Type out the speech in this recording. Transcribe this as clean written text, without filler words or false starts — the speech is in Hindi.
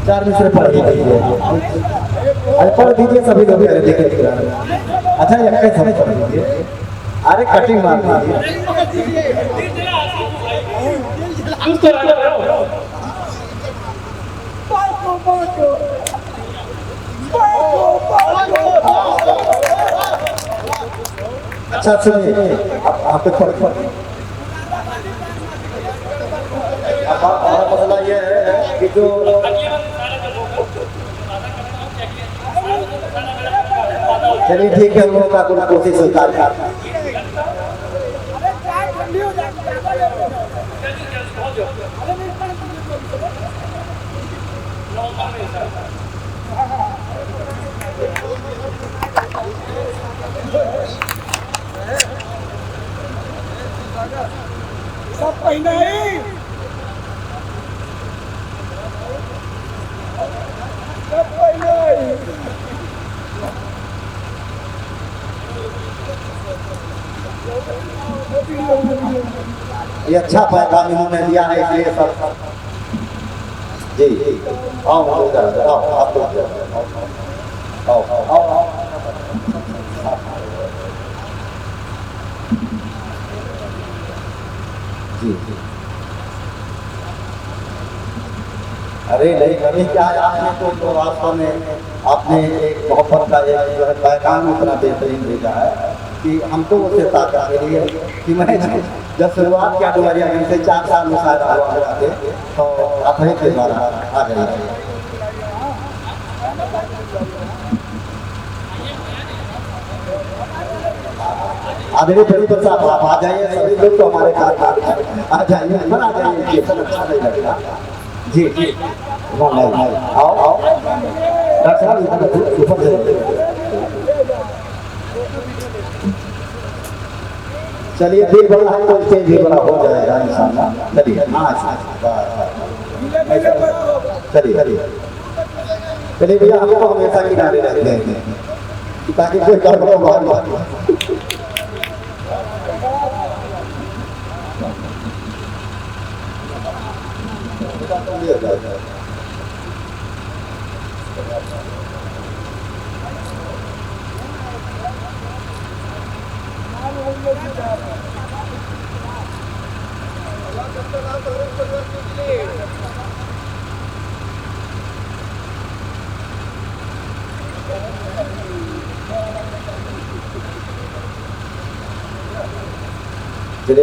चार मिसरे पढ़ दीजिए। अरे पढ़ दीजिए सभी लोग देखिए। अच्छा ये कैसे सब पढ़ दीजिए। अरे कटिंग मार दीजिए। अच्छा सुनिए आप हमारा मसला ये है कि जो चलिए ठीक है हम लोगों का कुछ कोशिश होता है। सब पहले ही सब पहले ये अच्छा पैगाम इन्होंने दिया है इसलिए सब जी आओ आप आओ जी अरे नहीं क्या आपने तो वास्तव में आपने एक मोहब्बत का एक जो है पैगाम इतना बेहतरीन भेजा है कि हमको उससे ताकत मिली है कि मैं जब शुरुआत किया 2000 से 4 साल मुशायरा हुआ थे तो आप ही के द्वारा आ गए। आदरणीय प्रिंसिपल साहब आप आ जाइए सभी लोग तो हमारे साथ आ जाइए पर आ जाइए अच्छा नहीं लगेगा जी जी आओ डॉक्टर साहब ऊपर चलिए दिल बड़ा है तो स्टेज भी बड़ा हो जाएगा इंशाल्लाह। चलिए चलिए भैया हम तो हमेशा किनारे रहते हैं ताकि कोई गड़बड़ बात Allah